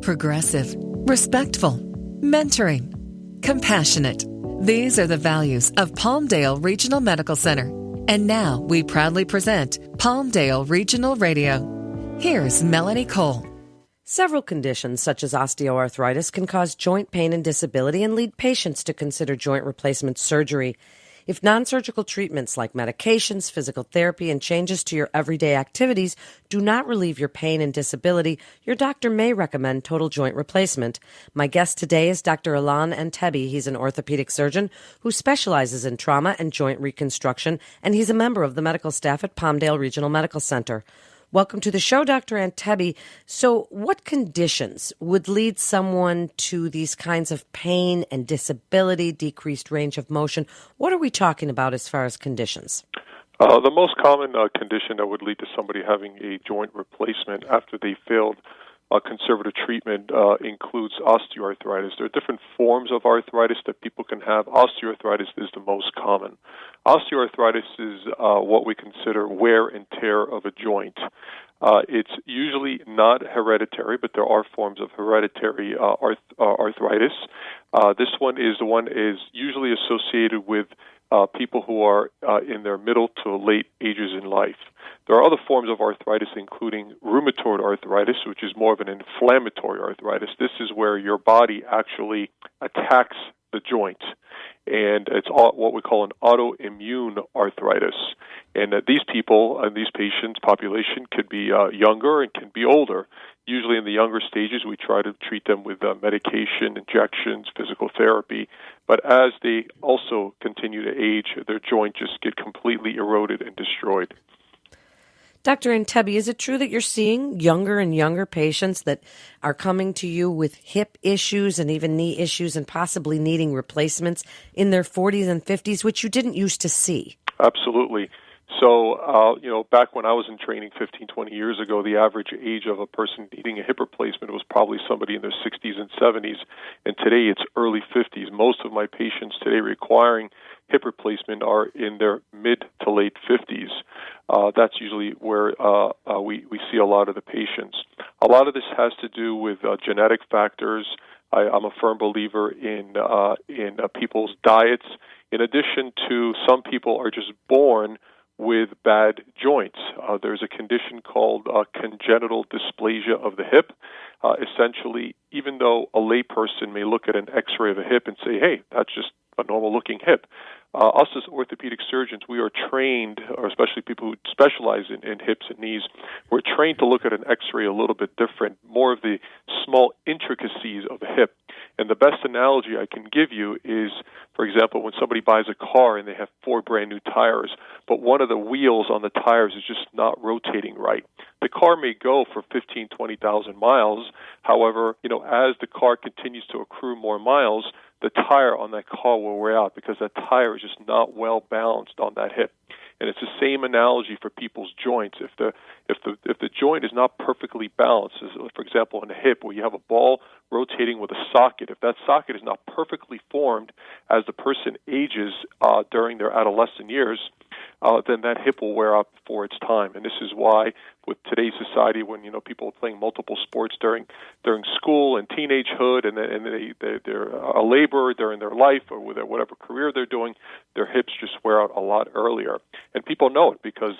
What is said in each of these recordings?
progressive, respectful, mentoring, compassionate. These are the values of Palmdale Regional Medical Center. And now we proudly present Palmdale Regional Radio. Here's Melanie Cole. Several conditions, such as osteoarthritis, can cause joint pain and disability and lead patients to consider joint replacement surgery. If non-surgical treatments like medications, physical therapy, and changes to your everyday activities do not relieve your pain and disability, your doctor may recommend total joint replacement. My guest today is Dr. Alon Antebi. He's an orthopedic surgeon who specializes in trauma and joint reconstruction, and he's a member of the medical staff at Palmdale Regional Medical Center. Welcome to the show, Dr. Antebi. So what conditions would lead someone to these kinds of pain and disability, decreased range of motion? What are we talking about as far as conditions? The most common condition that would lead to somebody having a joint replacement after they failed conservative treatment includes osteoarthritis. There are different forms of arthritis that people can have. Osteoarthritis is the most common. Osteoarthritis is what we consider wear and tear of a joint. It's usually not hereditary, but there are forms of hereditary arthritis. This one is usually associated with people who are in their middle to late ages in life. There are other forms of arthritis, including rheumatoid arthritis, which is more of an inflammatory arthritis. This is where your body actually attacks the joint, and it's what we call an autoimmune arthritis. And these people and these patients' population could be younger and can be older. Usually in the younger stages, we try to treat them with medication, injections, physical therapy. But as they also continue to age, their joint just get completely eroded and destroyed. Dr. Antebi, is it true that you're seeing younger and younger patients that are coming to you with hip issues and even knee issues and possibly needing replacements in their 40s and 50s, which you didn't used to see? Absolutely. So, back when I was in training 15, 20 years ago, the average age of a person needing a hip replacement was probably somebody in their 60s and 70s, and today it's early 50s. Most of my patients today requiring hip replacement are in their mid to late 50s. That's usually where we see a lot of the patients. A lot of this has to do with genetic factors. I'm a firm believer in people's diets. In addition to, some people are just born with bad joints. There's a condition called congenital dysplasia of the hip. Essentially, even though a layperson may look at an X-ray of a hip and say, hey, that's just a normal-looking hip, us as orthopedic surgeons, we are trained, or especially people who specialize in hips and knees, we're trained to look at an X-ray a little bit different, more of the small intricacies of a hip. And the best analogy I can give you is, for example, when somebody buys a car and they have 4 brand new tires, but one of the wheels on the tires is just not rotating right. The car may go for 15, 20,000 miles. However, as the car continues to accrue more miles, the tire on that car will wear out because that tire is just not well balanced on that hip. And it's the same analogy for people's joints. If the joint is not perfectly balanced, as for example in a hip where you have a ball rotating with a socket, if that socket is not perfectly formed as the person ages during their adolescent years, then that hip will wear out before its time. And this is why, with today's society, when people are playing multiple sports during school and teenagehood, and they're a laborer during their life or with whatever career they're doing, their hips just wear out a lot earlier. And people know it because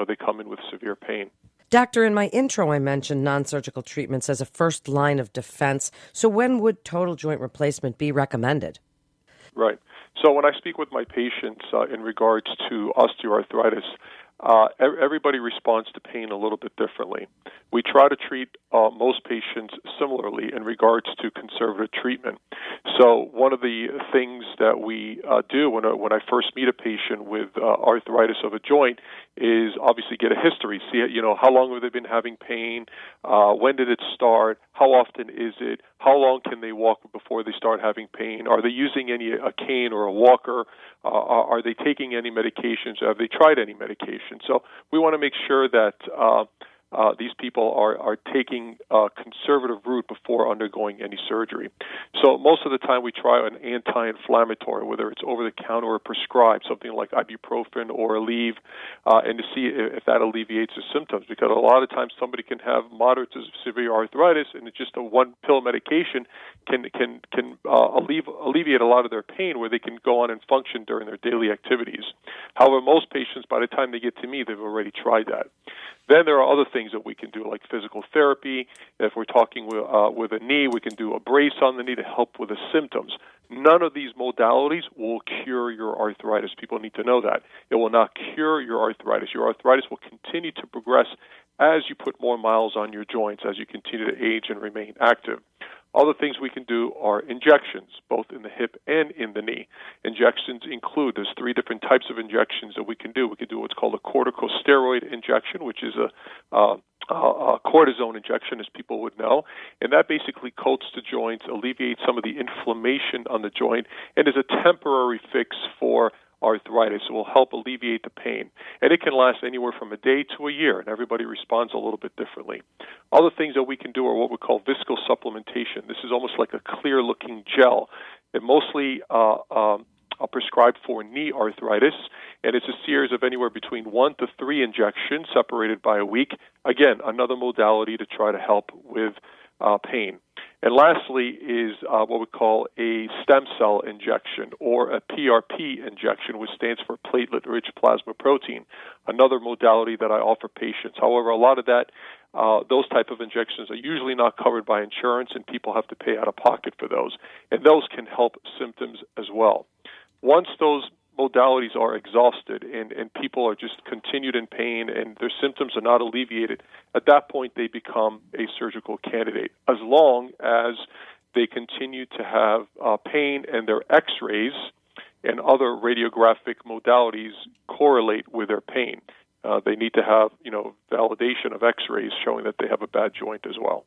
they come in with severe pain. Doctor, in my intro, I mentioned non-surgical treatments as a first line of defense. So when would total joint replacement be recommended? Right. So when I speak with my patients in regards to osteoarthritis, everybody responds to pain a little bit differently. We try to treat most patients similarly in regards to conservative treatment. So one of the things that we do when I first meet a patient with arthritis of a joint is obviously get a history, see how long have they been having pain, when did it start, how often is it, how long can they walk before they start having pain, are they using a cane or a walker, are they taking any medications, have they tried any medication? So we want to make sure that these people are taking a conservative route before undergoing any surgery. So most of the time we try an anti-inflammatory, whether it's over-the-counter or prescribed, something like ibuprofen or Aleve, and to see if that alleviates the symptoms. Because a lot of times somebody can have moderate to severe arthritis, and it's just a one-pill medication can alleviate a lot of their pain, where they can go on and function during their daily activities. However, most patients, by the time they get to me, they've already tried that. Then there are other things that we can do, like physical therapy. If we're talking with a knee, we can do a brace on the knee to help with the symptoms. None of these modalities will cure your arthritis. People need to know that. It will not cure your arthritis. Your arthritis will continue to progress as you put more miles on your joints, as you continue to age and remain active. Other things we can do are injections, both in the hip and in the knee. Injections include, there's 3 different types of injections that we can do. We can do what's called a corticosteroid injection, which is a cortisone injection, as people would know, and that basically coats the joints, alleviates some of the inflammation on the joint, and is a temporary fix for arthritis. It will help alleviate the pain. And it can last anywhere from a day to a year, and everybody responds a little bit differently. Other things that we can do are what we call viscosupplementation. This is almost like a clear-looking gel. It mostly prescribed for knee arthritis, and it's a series of anywhere between 1 to 3 injections separated by a week. Again, another modality to try to help with pain. And lastly is what we call a stem cell injection, or a PRP injection, which stands for platelet-rich plasma protein, another modality that I offer patients. However, a lot of that, those type of injections are usually not covered by insurance, and people have to pay out of pocket for those. And those can help symptoms as well. Once those modalities are exhausted and people are just continued in pain and their symptoms are not alleviated, at that point they become a surgical candidate, as long as they continue to have pain and their x-rays and other radiographic modalities correlate with their pain. They need to have, validation of x-rays showing that they have a bad joint as well.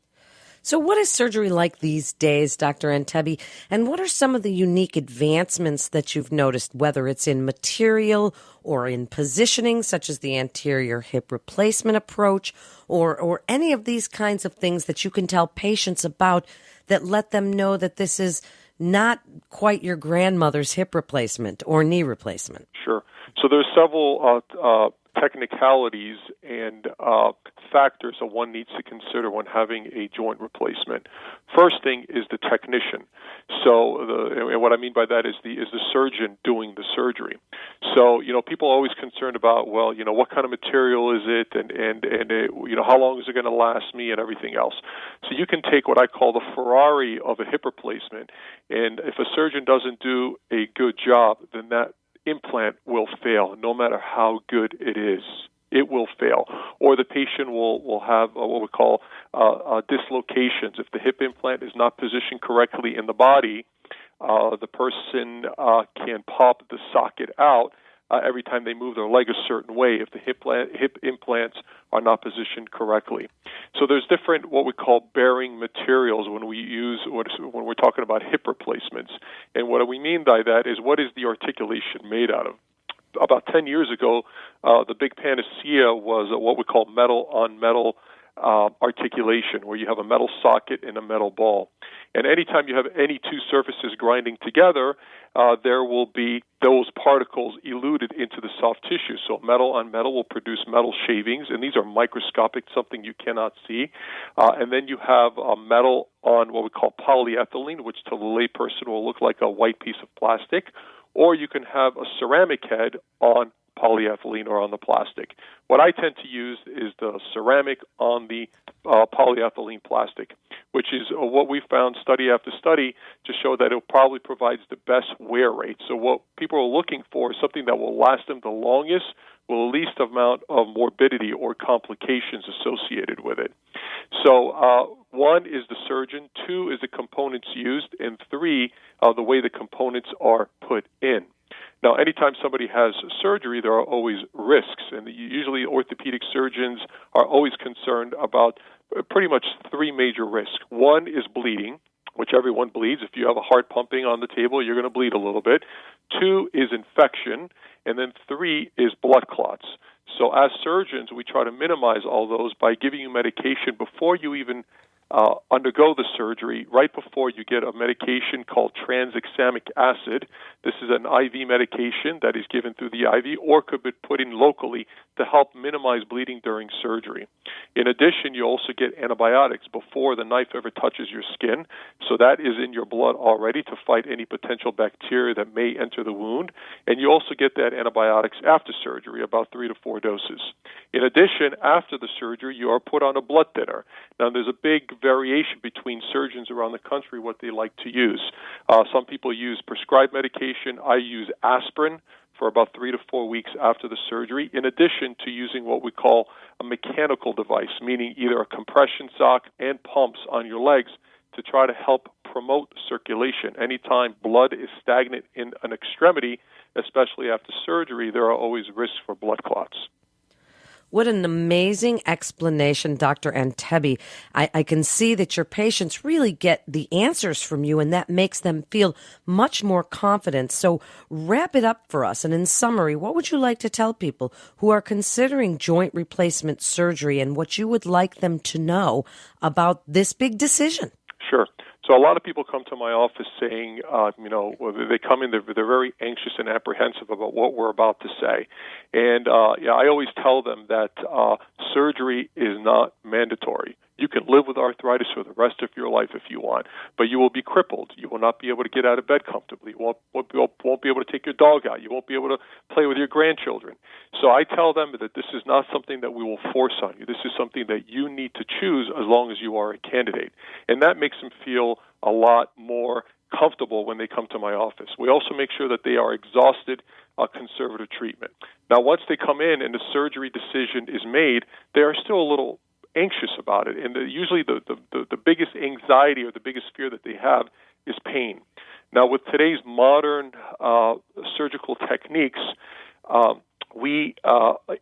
So what is surgery like these days, Dr. Antebi, and what are some of the unique advancements that you've noticed, whether it's in material or in positioning, such as the anterior hip replacement approach, or any of these kinds of things that you can tell patients about that let them know that this is not quite your grandmother's hip replacement or knee replacement? Sure. So there's several technicalities and factors that one needs to consider when having a joint replacement. First thing is the technician. So and what I mean by that is the surgeon doing the surgery. So people are always concerned about, well, what kind of material is it, and how long is it going to last me, and everything else. So you can take what I call the Ferrari of a hip replacement, and if a surgeon doesn't do a good job, then that implant will fail, no matter how good it is. It will fail. Or the patient will have what we call dislocations. If the hip implant is not positioned correctly in the body, the person can pop the socket out every time they move their leg a certain way if the hip implants are not positioned correctly. So there's different what we call bearing materials when we're talking about hip replacements. And what we mean by that is, what is the articulation made out of? About 10 years ago, the big panacea was what we call metal-on-metal articulation, where you have a metal socket and a metal ball. And anytime you have any two surfaces grinding together, there will be those particles eluded into the soft tissue. So metal on metal will produce metal shavings, and these are microscopic, something you cannot see. And then you have metal on what we call polyethylene, which to the layperson will look like a white piece of plastic. Or you can have a ceramic head on polyethylene or on the plastic. What I tend to use is the ceramic on the polyethylene plastic, which is what we found study after study to show that it probably provides the best wear rate. So what people are looking for is something that will last them the longest with the least amount of morbidity or complications associated with it. So one is the surgeon, two is the components used, and three, the way the components are put in. Now, anytime somebody has surgery, there are always risks, and usually orthopedic surgeons are always concerned about pretty much three major risks. One is bleeding, which everyone bleeds. If you have a heart pumping on the table, you're going to bleed a little bit. Two is infection, and then three is blood clots. So as surgeons, we try to minimize all those by giving you medication before you even undergo the surgery. Right before you get a medication called tranexamic acid. This is an IV medication that is given through the IV or could be put in locally to help minimize bleeding during surgery. In addition, you also get antibiotics before the knife ever touches your skin. So that is in your blood already to fight any potential bacteria that may enter the wound. And you also get that antibiotics after surgery, about 3 to 4 doses. In addition, after the surgery, you are put on a blood thinner. Now, there's a big variation between surgeons around the country what they like to use. Some people use prescribed medication. I use aspirin for about 3 to 4 weeks after the surgery, in addition to using what we call a mechanical device, meaning either a compression sock and pumps on your legs to try to help promote circulation. Anytime blood is stagnant in an extremity, especially after surgery, there are always risks for blood clots. What an amazing explanation, Dr. Antebi. I can see that your patients really get the answers from you, and that makes them feel much more confident. So wrap it up for us. And in summary, what would you like to tell people who are considering joint replacement surgery and what you would like them to know about this big decision? Sure. So a lot of people come to my office saying, they come in, they're very anxious and apprehensive about what we're about to say. And I always tell them that surgery is not mandatory. You can live with arthritis for the rest of your life if you want, but you will be crippled. You will not be able to get out of bed comfortably. You won't be able to take your dog out. You won't be able to play with your grandchildren. So I tell them that this is not something that we will force on you. This is something that you need to choose as long as you are a candidate. And that makes them feel a lot more comfortable when they come to my office. We also make sure that they are exhausted conservative treatment. Now, once they come in and the surgery decision is made, they are still a little anxious about it, and usually the biggest anxiety or the biggest fear that they have is pain. Now, with today's modern surgical techniques, we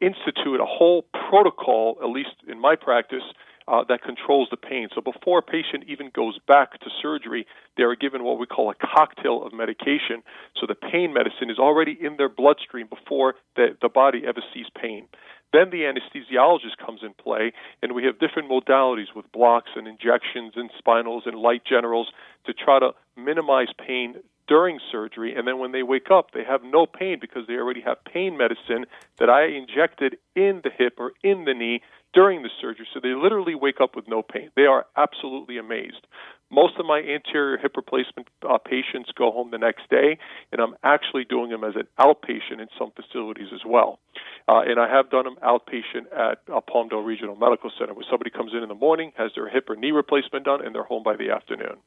institute a whole protocol, at least in my practice, that controls the pain. So before a patient even goes back to surgery, they are given what we call a cocktail of medication. So the pain medicine is already in their bloodstream before the body ever sees pain. Then the anesthesiologist comes in play, and we have different modalities with blocks and injections and spinals and light generals to try to minimize pain during surgery. And then when they wake up, they have no pain because they already have pain medicine that I injected in the hip or in the knee during the surgery. So they literally wake up with no pain. They are absolutely amazed. Most of my anterior hip replacement patients go home the next day, and I'm actually doing them as an outpatient in some facilities as well. And I have done them outpatient at Palmdale Regional Medical Center, where somebody comes in the morning, has their hip or knee replacement done, and they're home by the afternoon.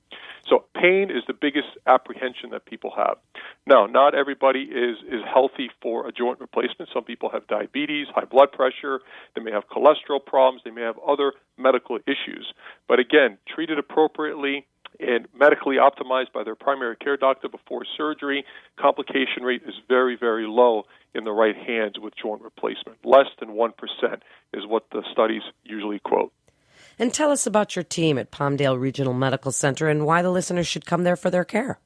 So pain is the biggest apprehension that people have. Now, not everybody is healthy for a joint replacement. Some people have diabetes, high blood pressure, they may have cholesterol problems, they may have other medical issues. But again, treated appropriately and medically optimized by their primary care doctor before surgery, complication rate is very, very low in the right hands with joint replacement. Less than 1% is what the studies usually quote. And tell us about your team at Palmdale Regional Medical Center and why the listeners should come there for their care.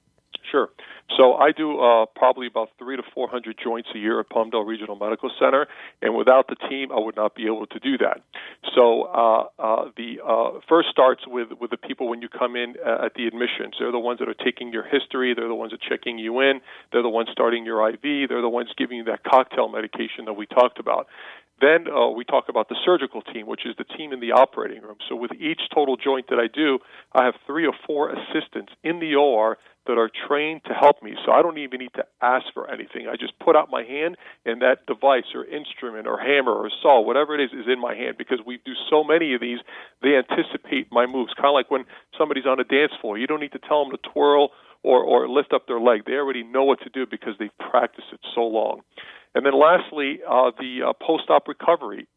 Sure. So I do probably about 300 to 400 joints a year at Palmdale Regional Medical Center, and without the team, I would not be able to do that. So the first starts with the people when you come in at the admissions. They're the ones that are taking your history. They're the ones that are checking you in. They're the ones starting your IV. They're the ones giving you that cocktail medication that we talked about. Then we talk about the surgical team, which is the team in the operating room. So with each total joint that I do, I have 3 or 4 assistants in the OR that are trained to help me. So I don't even need to ask for anything. I just put out my hand, and that device or instrument or hammer or saw, whatever it is in my hand, because we do so many of these, they anticipate my moves. Kind of like when somebody's on a dance floor. You don't need to tell them to twirl or lift up their leg. They already know what to do because they've practiced it so long. And then lastly, the post-op recovery.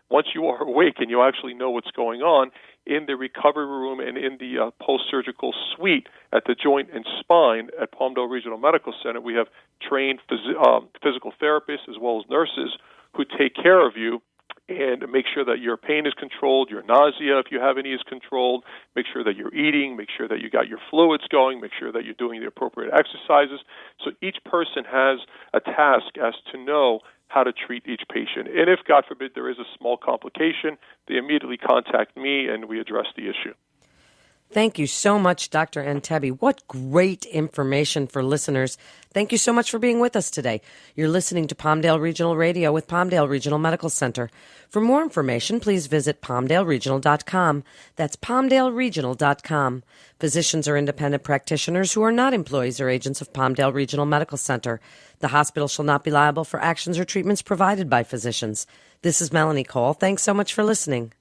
Once you are awake and you actually know what's going on, in the recovery room and in the post-surgical suite at the Joint and Spine at Palmdale Regional Medical Center, we have trained physical therapists as well as nurses who take care of you and make sure that your pain is controlled, your nausea, if you have any, is controlled. Make sure that you're eating. Make sure that you got your fluids going. Make sure that you're doing the appropriate exercises. So each person has a task as to know how to treat each patient. And if, God forbid, there is a small complication, they immediately contact me and we address the issue. Thank you so much, Dr. Antebi. What great information for listeners. Thank you so much for being with us today. You're listening to Palmdale Regional Radio with Palmdale Regional Medical Center. For more information, please visit palmdaleregional.com. That's palmdaleregional.com. Physicians are independent practitioners who are not employees or agents of Palmdale Regional Medical Center. The hospital shall not be liable for actions or treatments provided by physicians. This is Melanie Cole. Thanks so much for listening.